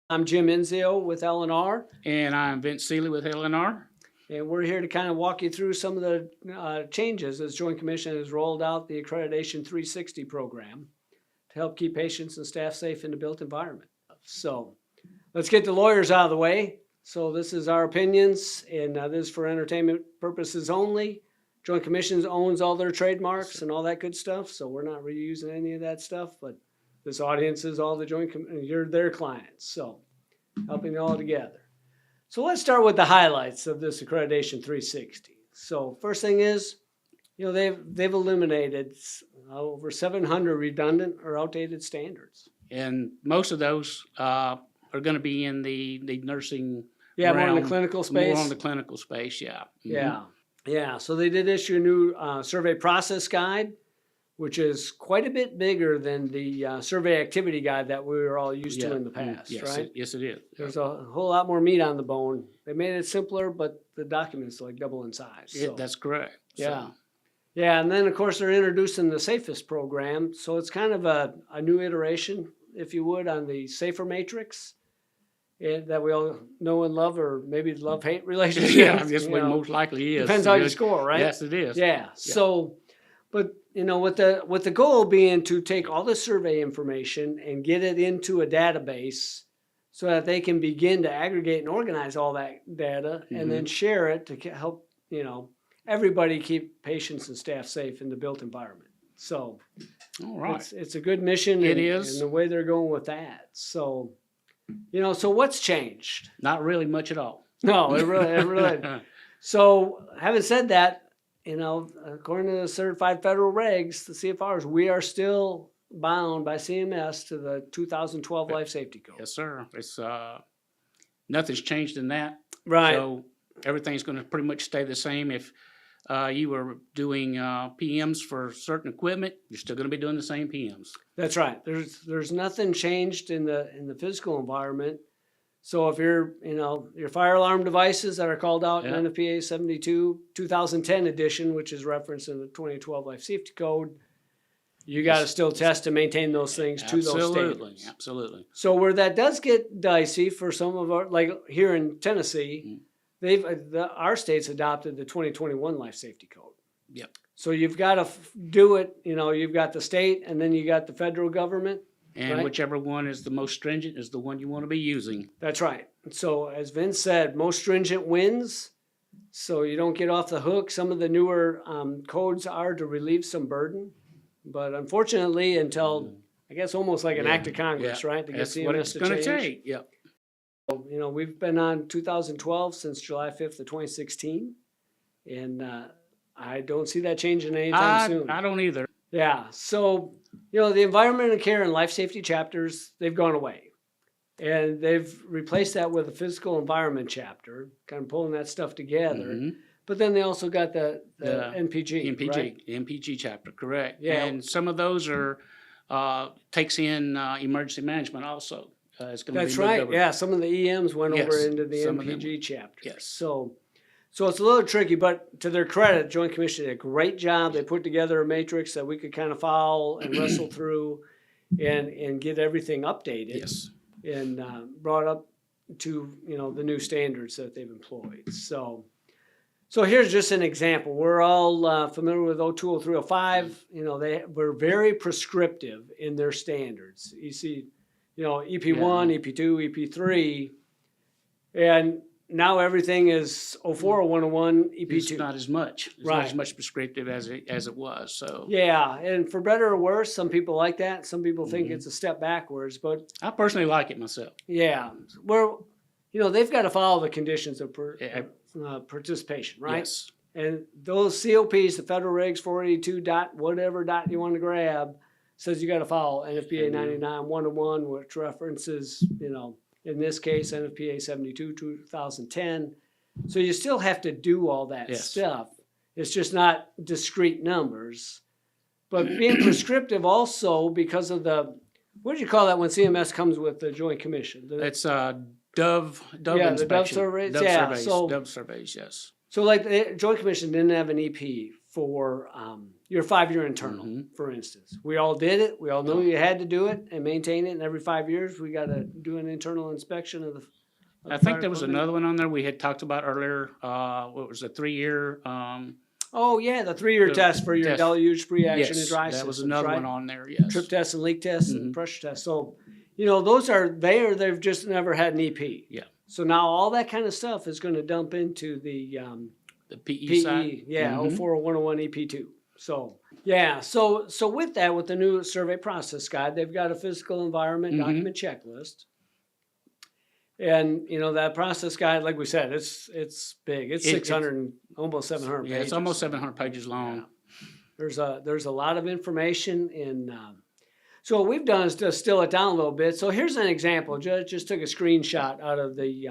I'm Jim Enzio with L&R, And I'm Vince Seeley with L&R. and we're here to kind of walk you through some of the changes as Joint Commission has rolled out the Accreditation 360 program to help keep patients and staff safe in the built environment. So let's get the lawyers out of the way. So this is our opinions, and this is for entertainment purposes only. Joint Commission owns all their trademarks and all that good stuff, so we're not reusing any of that stuff, but this audience is all the you're their clients, so helping it all together. So let's start with the highlights of this Accreditation 360. So first thing is, they've eliminated over 700 redundant or outdated standards. And most of those are going to be in the nursing Yeah, realm, more in the clinical space. More on the clinical space, yeah. Mm-hmm. Yeah. So they did issue a new survey process guide, which is quite a bit bigger than the survey activity guide that we were all used to in the past, right? Yes, it is. There's a whole lot more meat on the bone. They made it simpler, but the document's like double in size. So. That's correct. Yeah. Yeah, and then of course they're introducing the SAFEST program. So it's kind of a new iteration, if you would, on the SAFER matrix that we all know and love, or maybe love-hate relationship. Yeah, I guess what most likely is. Depends how you score, right? Yes, it is. Yeah. So, but with the goal being to take all the survey information and get it into a database so that they can begin to aggregate and organize all that data and then share it to help, everybody keep patients and staff safe in the built environment. So, all right. It's a good mission. It is. And the way they're going with that. So, so what's changed? Not really much at all. No, it really. So, having said that, according to the certified federal regs, the CFRs, we are still bound by CMS to the 2012 Life Safety Code. Yes, sir. It's nothing's changed in that. Right. So everything's going to pretty much stay the same. If you were doing PMs for certain equipment, you're still going to be doing the same PMs. That's right. There's nothing changed in the physical environment. So if your fire alarm devices that are called out in NFPA 72 2010 edition, which is referenced in the 2012 Life Safety Code, you got to still test and maintain those things to those standards. Absolutely. So where that does get dicey for some of our, like here in Tennessee, our state's adopted the 2021 Life Safety Code. Yep. So you've got to do it. You've got the state, and then you got the federal government. And whichever one is the most stringent is the one you want to be using. That's right. So as Vince said, most stringent wins. So you don't get off the hook. Some of the newer codes are to relieve some burden. But unfortunately, until I guess almost like an act of Congress, right? To get That's CMS what it's going to take. Yep. So, we've been on 2012 since July 5th of 2016. And I don't see that changing anytime soon. I don't either. Yeah. So, the environment and care and life safety chapters, they've gone away. And they've replaced that with a physical environment chapter, kind of pulling that stuff together. But then they also got the NPG, right? NPG chapter, correct. Yeah. And some of those are takes in emergency management also. That's right. Yeah, some of the EMs went over into the NPG chapter. Yes. So it's a little tricky, but to their credit, Joint Commission did a great job. They put together a matrix that we could kind of follow and wrestle through and get everything updated. Yes. And brought up to, the new standards that they've employed. So here's just an example. We're all familiar with 02, 03, 05. They were very prescriptive in their standards. You see, EP1, EP2, EP3, and now everything is 04, 101, EP2. It's not as much. It's not as much prescriptive as it was. So yeah, and for better or worse, some people like that. Some people think it's a step backwards, but I personally like it myself. Yeah, they've got to follow the conditions of participation, right? Yes. And those COPs, the federal regs 482 dot whatever dot you want to grab, says you got to follow NFPA 99 101, which references, in this case, NFPA 72 2010. So you still have to do all that stuff. It's just not discrete numbers. But being prescriptive also because of what do you call that when CMS comes with the Joint Commission? It's Dove inspection. The Dove surveys. Dove surveys, yes. So like the Joint Commission didn't have an EP for your 5-year internal, for instance. We all did it. We all knew you had to do it and maintain it. And every 5 years, we got to do an internal inspection of the. I think there was another one on there we had talked about earlier. What was a 3-year? Oh yeah, the 3-year test for your test. deluge, pre-action, and Yes, dry that systems. was another right? one on there. Yes. Trip test and leak test and pressure test. So, those are there. They've just never had an EP. Yeah. So now all that kind of stuff is going to dump into the PE side. Yeah, 0400101 EP2. So yeah, so with that, with the new survey process guide, they've got a physical environment document checklist. And that process guide, like we said, it's big. It's 600, almost 700 pages. Yeah, it's almost 700 pages long. Yeah. There's a lot of information in. So what we've done is to distill it down a little bit. So here's an example. Just took a screenshot out of the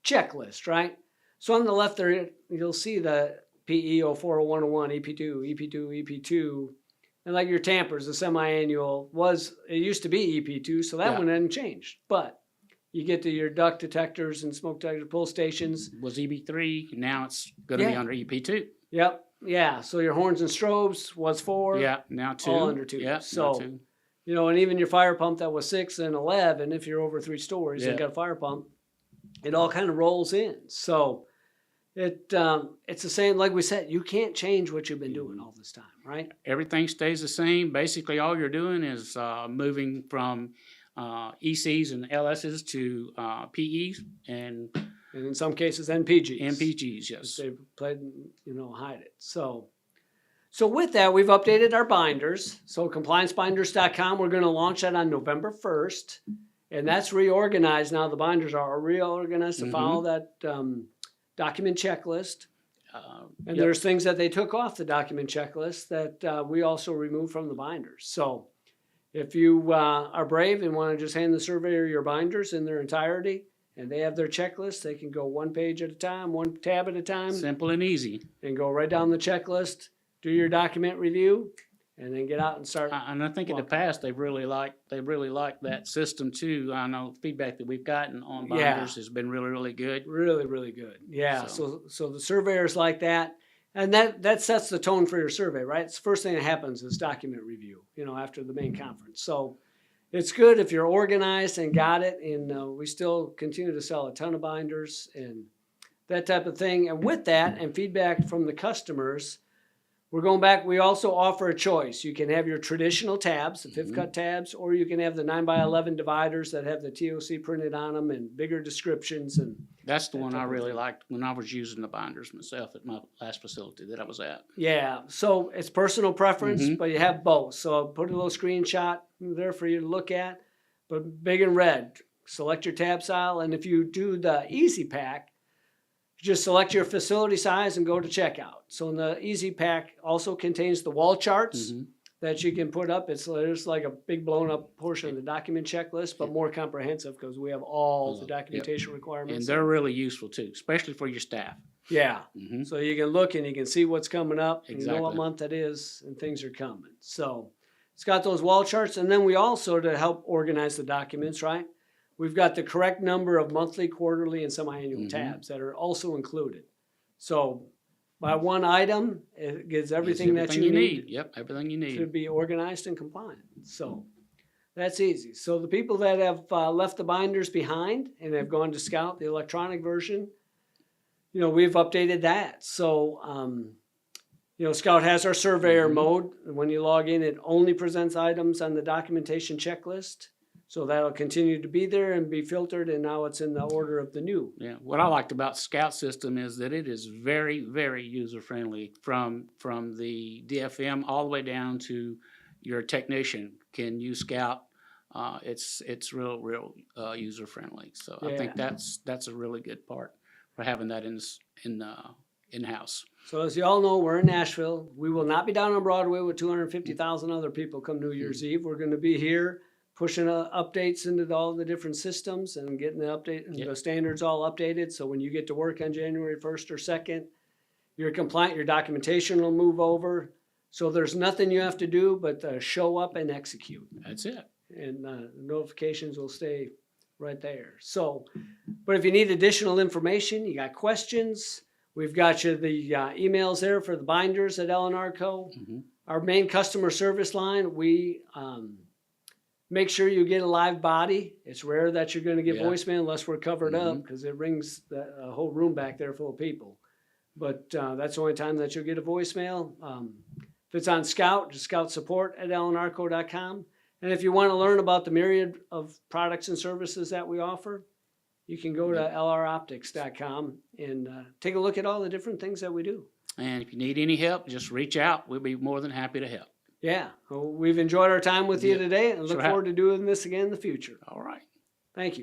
checklist, right? So on the left there, you'll see the PE 0400101, EP2, EP2, EP2. And like your tampers, the semi-annual it used to be EP2, so that one hadn't changed. But you get to your duct detectors and smoke detector pull stations. Was EB3, now it's going to be under EP2. Yep, yeah. So your horns and strobes was 4. Yeah, now 2. All under 2. Yeah, so, now 2. And even your fire pump that was 6 and 11, if you're over 3 stories and got a fire pump, it all kind of rolls in. So it's the same, like we said, you can't change what you've been doing all this time, right? Everything stays the same. Basically, all you're doing is moving from ECs and LSs to PEs and in some cases NPGs. NPGs, yes. They played, hide it. So with that, we've updated our binders. So compliancebinders.com, we're going to launch that on November 1st. And that's reorganized now. The binders are reorganized to follow that document checklist. And there's things that they took off the document checklist that we also removed from the binders. So if you are brave and want to just hand the surveyor your binders in their entirety, and they have their checklist, they can go one page at a time, one tab at a time. Simple and easy. And go right down the checklist, do your document review, and then get out and start. And I think in the past they really liked that system too. I know feedback that we've gotten on binders has been really, really good. Really, really good. Yeah. So the surveyors like that. And that sets the tone for your survey, right? It's the first thing that happens is document review, after the main conference. So it's good if you're organized and got it. And we still continue to sell a ton of binders and that type of thing. And with that and feedback from the customers, we're going back. We also offer a choice. You can have your traditional tabs, the fifth cut tabs, or you can have the 9x11 dividers that have the TOC printed on them and bigger descriptions. And that's the one I really liked when I was using the binders myself at my last facility that I was at. Yeah, so it's personal preference, but you have both. So I'll put a little screenshot there for you to look at, but big and red. Select your tab style, and if you do the Easy Pack, just select your facility size and go to checkout. So in the Easy Pack also contains the wall charts that you can put up. It's like a big blown up portion of the document checklist, but more comprehensive because we have all the documentation requirements. And they're really useful too, especially for your staff. Yeah. So you can look and you can see what's coming up. And Exactly. you know what month it is and things are coming. So it's got those wall charts. And then we also, to help organize the documents, right? We've got the correct number of monthly, quarterly, and semi-annual tabs that are also included. So by one item, it gives everything that you need. Yep, everything you need. To be organized and compliant. So that's easy. So the people that have left the binders behind and have gone to Scout, the electronic version, we've updated that. So, Scout has our surveyor mode. When you log in, it only presents items on the documentation checklist. So that'll continue to be there and be filtered, and now it's in the order of the new. Yeah, what I liked about Scout system is that it is very, very user-friendly from the DFM all the way down to your technician can use Scout. It's real user-friendly. So I think that's a really good part for having that in-house. So as you all know, we're in Nashville. We will not be down on Broadway with 250,000 other people come New Year's Eve. We're going to be here pushing updates into all the different systems and getting the standards all updated. So when you get to work on January 1st or 2nd, you're compliant, your documentation will move over. So there's nothing you have to do but show up and execute. That's it. And notifications will stay right there. So, but if you need additional information, you got questions, We've got you the emails there for the binders at L&R Co. Mhm. Our main customer service line, we make sure you get a live body. It's rare that you're going to get Yeah. voicemail unless we're covered up Mhm. because it rings a whole room back there full of people. But that's the only time that you'll get a voicemail. If it's on Scout, just scoutsupport@lnrco.com. And if you want to learn about the myriad of products and services that we offer, you can go to lroptix.com and take a look at all the different things that we do. And if you need any help, just reach out. We'll be more than happy to help. Yeah, well, we've enjoyed our time with you Yeah, today and that's look right. forward to doing this again in the future. All right. Thank you.